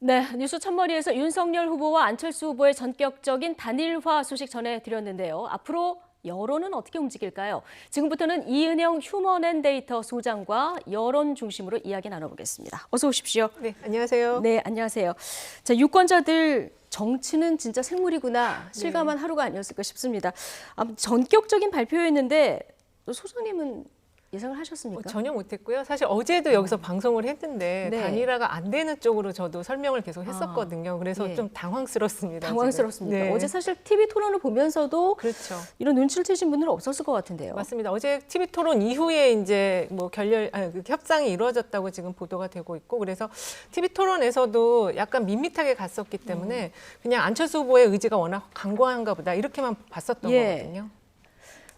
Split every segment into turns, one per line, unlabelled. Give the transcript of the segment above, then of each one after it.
네, 뉴스 첫머리에서 윤석열 후보와 안철수 후보의 전격적인 단일화 소식 전해드렸는데요. 앞으로 여론은 어떻게 움직일까요? 지금부터는 이은영 휴먼앤데이터 소장과 여론 중심으로 이야기 나눠보겠습니다. 어서 오십시오.
네, 안녕하세요.
네, 안녕하세요. 자, 유권자들 정치는 진짜 생물이구나 실감한 하루가 아니었을까 싶습니다. 전격적인 발표였는데 소장님은 예상을 하셨습니까?
전혀 못했고요. 사실 어제도 여기서 방송을 했는데
네.
단일화가 안 되는 쪽으로 저도 설명을 계속 했었거든요. 그래서
예.
좀 당황스럽습니다.
당황스럽습니다.
지금. 네.
어제 사실 TV 토론을 보면서도
그렇죠.
이런 눈치를 채신 분들은 없었을 것 같은데요.
맞습니다. 어제 TV 토론 이후에 이제 뭐 협상이 이루어졌다고 지금 보도가 되고 있고, 그래서 TV 토론에서도 약간 밋밋하게 갔었기 때문에 그냥 안철수 후보의 의지가 워낙 강고한가 보다 이렇게만 봤었던 거거든요.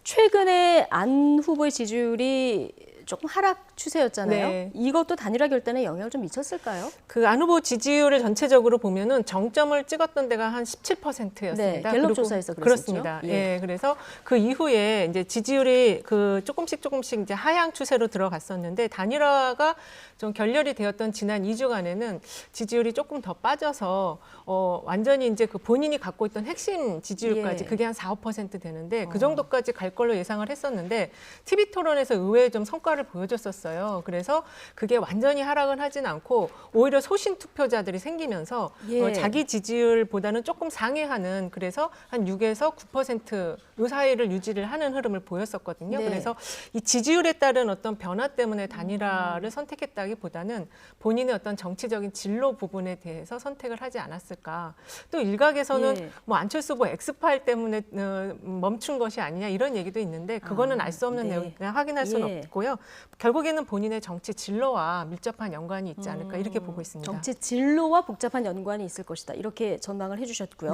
최근에 안 후보의 지지율이 조금 하락 추세였잖아요.
네.
이것도 단일화 결단에 영향을 좀 미쳤을까요?
그 안 후보 지지율을 전체적으로 보면은 정점을 찍었던 데가 한 17%였습니다.
네, 갤럽 조사에서 그랬었죠.
그렇습니다. 예, 그래서 그 이후에 이제 지지율이 그 조금씩 이제 하향 추세로 들어갔었는데, 단일화가 좀 결렬이 되었던 지난 2주간에는 지지율이 조금 더 빠져서 완전히 이제 그 본인이 갖고 있던 핵심 지지율까지 그게 한 4~5% 되는데 그 정도까지 갈 걸로 예상을 했었는데 TV 토론에서 의외의 좀 성과를 보여줬었어요. 그래서 그게 완전히 하락은 하진 않고 오히려 소신 투표자들이 생기면서 자기 지지율보다는 조금 상회하는, 그래서 한 6에서 9% 요 사이를 유지를 하는 흐름을 보였었거든요. 그래서 이 지지율에 따른 어떤 변화 때문에 단일화를 선택했다기보다는 본인의 어떤 정치적인 진로 부분에 대해서 선택을 하지 않았을까. 또 일각에서는 뭐 안철수 후보 엑스파일 때문에 멈춘 것이 아니냐 이런 얘기도 있는데 그거는 알 수 없는 내용, 확인할 수는 없고요. 결국에는 본인의 정치 진로와 밀접한 연관이 있지 않을까 이렇게 보고 있습니다.
정치 진로와 복잡한 연관이 있을 것이다. 이렇게 전망을 해주셨고요.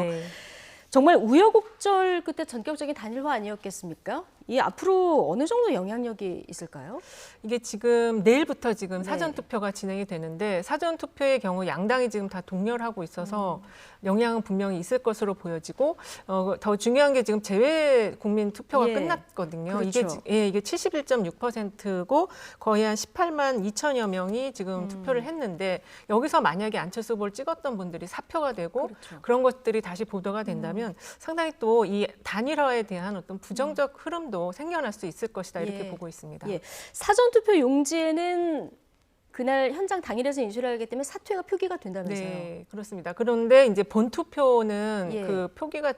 정말 우여곡절 끝에 전격적인 단일화 아니었겠습니까? 이 앞으로 어느 정도 영향력이 있을까요?
이게 지금 내일부터 지금 사전 투표가 진행이 되는데, 사전 투표의 경우 양당이 지금 다 동렬하고 있어서 영향은 분명히 있을 것으로 보여지고, 더 중요한 게 지금 재외 국민 투표가 끝났거든요.
그렇죠.
이게 71.6%고 거의 한 18만 2천여 명이 지금 투표를 했는데, 여기서 만약에 안철수 후보를 찍었던 분들이 사표가 되고 그런 것들이 다시 보도가 된다면 상당히 또 이 단일화에 대한 어떤 부정적 흐름도 생겨날 수 있을 것이다 이렇게 보고 있습니다.
사전투표 용지에는 그날 현장 당일에서 인쇄를 하기 때문에 사퇴가 표기가 된다면서요?
네, 그렇습니다. 그런데 이제 본투표는 그 표기가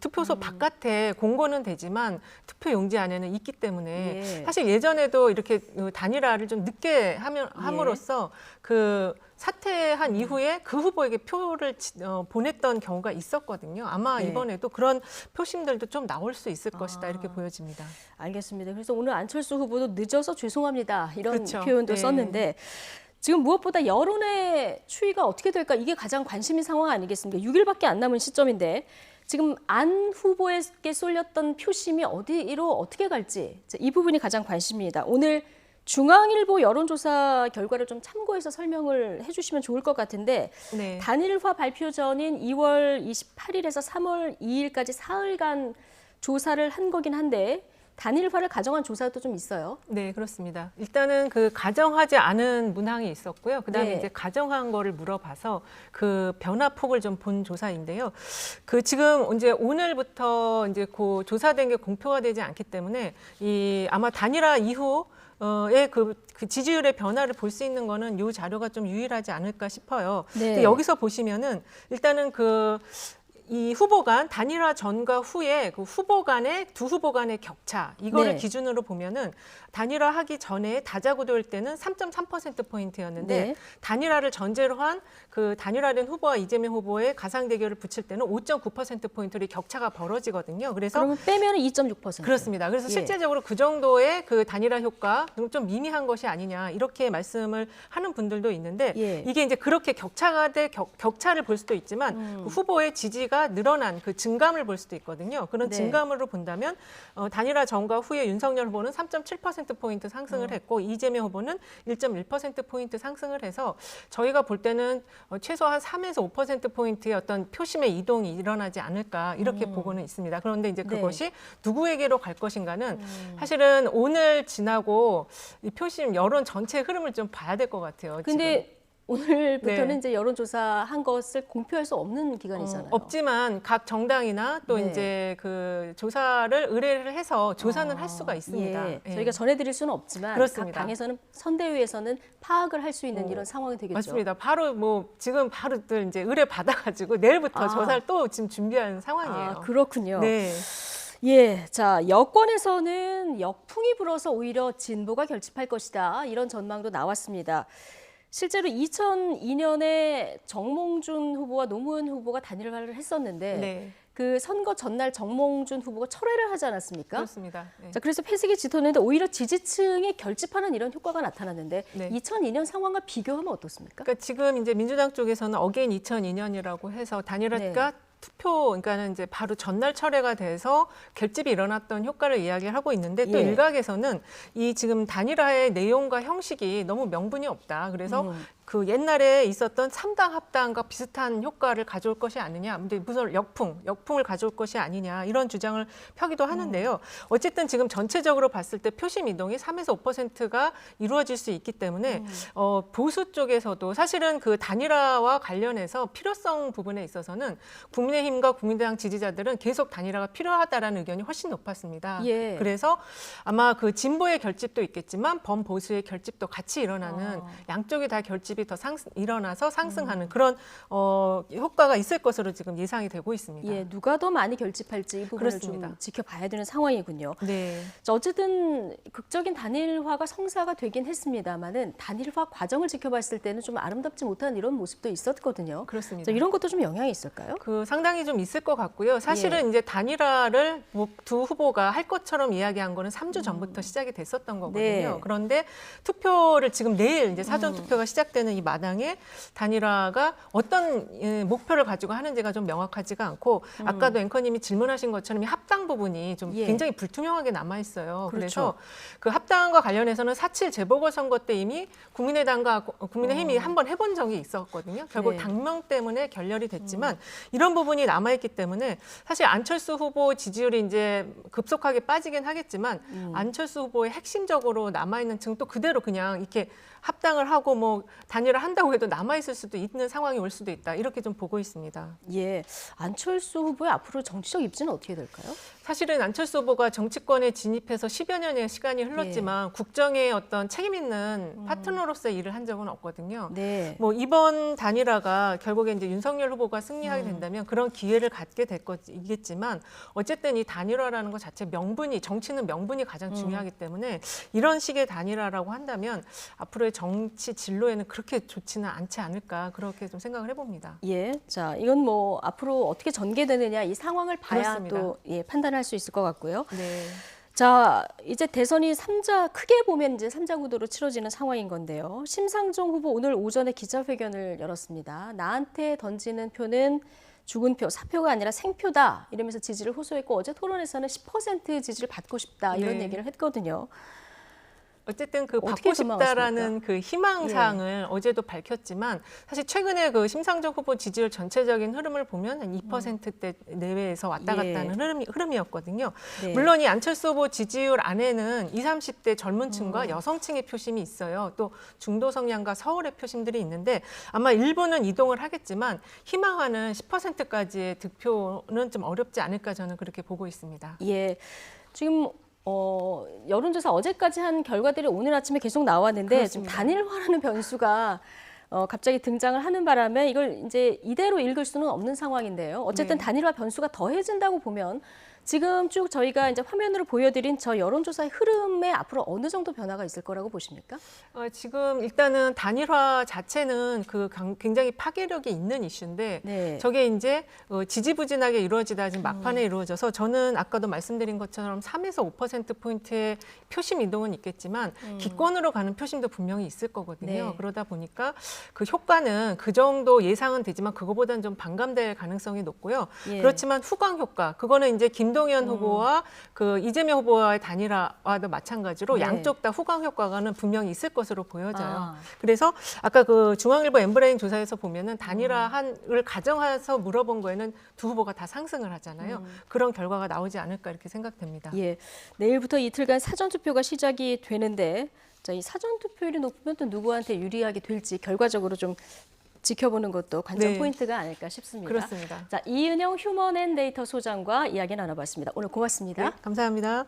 투표소 바깥에 공고는 되지만 투표 용지 안에는 있기 때문에 사실 예전에도 이렇게 단일화를 좀 늦게 함으로써 그 사퇴한 이후에 그 후보에게 표를 보냈던 경우가 있었거든요. 아마 이번에도 그런 표심들도 좀 나올 수 있을 것이다 이렇게 보여집니다.
알겠습니다. 그래서 오늘 안철수 후보도 늦어서 죄송합니다 이런 표현도 썼는데, 지금 무엇보다 여론의 추이가 어떻게 될까 이게 가장 관심인 상황 아니겠습니까? 6일밖에 안 남은 시점인데 지금 안 후보에게 쏠렸던 표심이 어디로 어떻게 갈지 이 부분이 가장 관심입니다. 오늘 중앙일보 여론조사 결과를 좀 참고해서 설명을 해주시면 좋을 것 같은데, 단일화 발표 전인 2월 28일에서 3월 2일까지 사흘간 조사를 한 거긴 한데 단일화를 가정한 조사도 좀 있어요.
네, 그렇습니다. 일단은 그 가정하지 않은 문항이 있었고요. 그다음에 이제 가정한 거를 물어봐서 그 변화폭을 좀 본 조사인데요. 그 지금 이제 오늘부터 이제 그 조사된 게 공표가 되지 않기 때문에 아마 단일화 이후 그 지지율의 변화를 볼 수 있는 거는 이 자료가 좀 유일하지 않을까 싶어요. 근데 여기서 보시면은 일단은 이 후보 간 단일화 전과 후에 그 두 후보 간의 격차 이거를 기준으로 보면은 단일화하기 전에 다자구도일 때는 3.3%포인트였는데 단일화를 전제로 한 그 단일화된 후보와 이재명 후보의 가상 대결을 붙일 때는 5.9%포인트의 격차가 벌어지거든요. 그래서
그러면 빼면 2.6%.
그렇습니다. 그래서 실제적으로 그 정도의 그 단일화 효과 좀 미미한 것이 아니냐 이렇게 말씀을 하는 분들도 있는데 이게 이제 그렇게 격차를 볼 수도 있지만 그 후보의 지지가 늘어난 그 증감을 볼 수도 있거든요. 그런 증감으로 본다면 단일화 전과 후에 윤석열 후보는 3.7%포인트 상승을 했고 이재명 후보는 1.1%포인트 상승을 해서 저희가 볼 때는 최소한 3에서 5%포인트의 어떤 표심의 이동이 일어나지 않을까 이렇게 보고는 있습니다. 그런데 이제 그것이 누구에게로 갈 것인가는 사실은 오늘 지나고 이 표심 여론 전체 흐름을 좀 봐야 될 것 같아요.
근데 오늘부터는
네.
이제 여론조사 한 것을 공표할 수 없는 기간이잖아요.
없지만 각 정당이나 또
네.
이제 그 조사를 의뢰를 해서 조사는 할 수가 있습니다.
예.
예.
저희가 전해드릴 수는 없지만
그렇습니다.
각 당에서는 선대위에서는 파악을 할 수 있는 이런 상황이 되겠죠.
맞습니다. 바로 뭐 지금 바로들 이제 의뢰 받아가지고 내일부터 조사를 또 지금 준비하는 상황이에요.
아, 그렇군요.
네.
예, 자, 여권에서는 역풍이 불어서 오히려 진보가 결집할 것이다. 이런 전망도 나왔습니다. 실제로 2002년에 정몽준 후보와 노무현 후보가 단일화를 했었는데
네.
그 선거 전날 정몽준 후보가 철회를 하지 않았습니까?
그렇습니다. 네.
자, 그래서 패색이 짙었는데 오히려 지지층이 결집하는 이런 효과가 나타났는데
네.
2002년 상황과 비교하면 어떻습니까?
그러니까 지금 이제 민주당 쪽에서는 어게인 2002년이라고 해서 단일화가 투표, 그러니까는 이제 바로 전날 철회가 돼서 결집이 일어났던 효과를 이야기를 하고 있는데 또
예.
일각에서는 이 지금 단일화의 내용과 형식이 너무 명분이 없다. 그래서 그 옛날에 있었던 3당 합당과 비슷한 효과를 가져올 것이 아니냐. 근데 무슨 역풍을 가져올 것이 아니냐. 이런 주장을 펴기도 하는데요. 어쨌든 지금 전체적으로 봤을 때 표심 이동이 3에서 5%가 이루어질 수 있기 때문에 보수 쪽에서도 사실은 그 단일화와 관련해서 필요성 부분에 있어서는 국민의힘과 국민의당 지지자들은 계속 단일화가 필요하다라는 의견이 훨씬 높았습니다.
예.
그래서 아마 그 진보의 결집도 있겠지만 범보수의 결집도 같이 일어나는 양쪽이 다 결집이 더 일어나서 상승하는 그런 효과가 있을 것으로 지금 예상이 되고 있습니다.
예, 누가 더 많이 결집할지 이 부분을
그렇습니다.
좀 지켜봐야 되는 상황이군요.
네.
자, 어쨌든 극적인 단일화가 성사가 되긴 했습니다만은 단일화 과정을 지켜봤을 때는 좀 아름답지 못한 이런 모습도 있었거든요.
그렇습니다.
자, 이런 것도 좀 영향이 있을까요?
그 상당히 좀 있을 것 같고요. 사실은
예.
이제 단일화를 두 후보가 할 것처럼 이야기한 거는 3주 전부터 시작이 됐었던 거거든요.
네.
그런데 투표를 지금 내일 이제 사전 투표가 시작되는 이 마당에 단일화가 어떤 목표를 가지고 하는지가 좀 명확하지가 않고 아까도 앵커님이 질문하신 것처럼 이 합당 부분이 좀
예.
굉장히 불투명하게 남아 있어요.
그렇죠.
그래서 그 합당과 관련해서는 4.7 재보궐선거 때 이미 국민의당과 국민의힘이 한번 해본 적이 있었거든요. 결국
네.
당명 때문에 결렬이 됐지만 이런 부분이 남아있기 때문에 사실 안철수 후보 지지율이 이제 급속하게 빠지긴 하겠지만 안철수 후보의 핵심적으로 남아있는 층 또 그대로 그냥 이렇게 합당을 하고 뭐 단일화 한다고 해도 남아있을 수도 있는 상황이 올 수도 있다. 이렇게 좀 보고 있습니다.
예, 안철수 후보의 앞으로 정치적 입지는 어떻게 될까요?
사실은 안철수 후보가 정치권에 진입해서 10여 년의 시간이 흘렀지만 국정에 어떤 책임 있는 파트너로서의 일을 한 적은 없거든요.
네.
뭐 이번 단일화가 결국에 이제 윤석열 후보가 승리하게 된다면 그런 기회를 갖게 될 거겠지만 어쨌든 이 단일화라는 것 자체 명분이 정치는 명분이 가장 중요하기 때문에 이런 식의 단일화라고 한다면 앞으로의 정치 진로에는 그렇게 좋지는 않지 않을까 그렇게 좀 생각을 해봅니다.
예, 자, 이건 뭐 앞으로 어떻게 전개되느냐 이 상황을 봐야
그렇습니다.
또 예, 판단할 수 있을 것 같고요.
네.
자, 이제 대선이 크게 보면 이제 3자 구도로 치러지는 상황인 건데요. 심상정 후보 오늘 오전에 기자회견을 열었습니다. 나한테 던지는 표는 죽은 표, 사표가 아니라 생표다 이러면서 지지를 호소했고 어제 토론에서는 10% 지지를 받고 싶다 이런
네.
얘기를 했거든요.
어쨌든 그
어떻게
받고 싶다라는
전망하십니까?
그 희망사항을 어제도 밝혔지만 사실 최근에 그 심상정 후보 지지율 전체적인 흐름을 보면 한 2%대 내외에서 왔다 갔다 하는 흐름이었거든요.
네.
물론 이 안철수 후보 지지율 안에는 20, 30대 젊은 층과 여성층의 표심이 있어요. 또 중도 성향과 서울의 표심들이 있는데 아마 일부는 이동을 하겠지만 희망하는 10%까지의 득표는 좀 어렵지 않을까 저는 그렇게 보고 있습니다.
예, 지금 여론조사 어제까지 한 결과들이 오늘 아침에 계속 나왔는데 지금
그렇습니다.
단일화라는 변수가 갑자기 등장을 하는 바람에 이걸 이제 이대로 읽을 수는 없는 상황인데요. 어쨌든
네.
단일화 변수가 더해진다고 보면 지금 쭉 저희가 이제 화면으로 보여드린 저 여론조사의 흐름에 앞으로 어느 정도 변화가 있을 거라고 보십니까?
지금 일단은 단일화 자체는 굉장히 파괴력이 있는 이슈인데
네.
저게 이제 지지부진하게 이루어지다 지금 막판에 이루어져서 저는 아까도 말씀드린 것처럼 3에서 5%포인트의 표심 이동은 있겠지만 기권으로 가는 표심도 분명히 있을 거거든요.
네.
그러다 보니까 그 효과는 그 정도 예상은 되지만 그거보다는 좀 반감될 가능성이 높고요.
예.
그렇지만 후광 효과, 그거는 이제 김동연 후보와 그 이재명 후보와의 단일화와도 마찬가지로
네.
양쪽 다 후광 효과는 분명히 있을 것으로 보여져요.
아.
그래서 아까 그 중앙일보 엠브레인 조사에서 보면은 단일화를 가정해서 물어본 거에는 두 후보가 다 상승을 하잖아요. 그런 결과가 나오지 않을까 이렇게 생각됩니다.
예, 내일부터 이틀간 사전투표가 시작이 되는데 자, 이 사전 투표율이 높으면 또 누구한테 유리하게 될지 결과적으로 좀 지켜보는 것도 관전
네.
포인트가 아닐까 싶습니다.
그렇습니다.
자, 이은영 휴먼앤데이터 소장과 이야기 나눠봤습니다. 오늘 고맙습니다.
네, 감사합니다.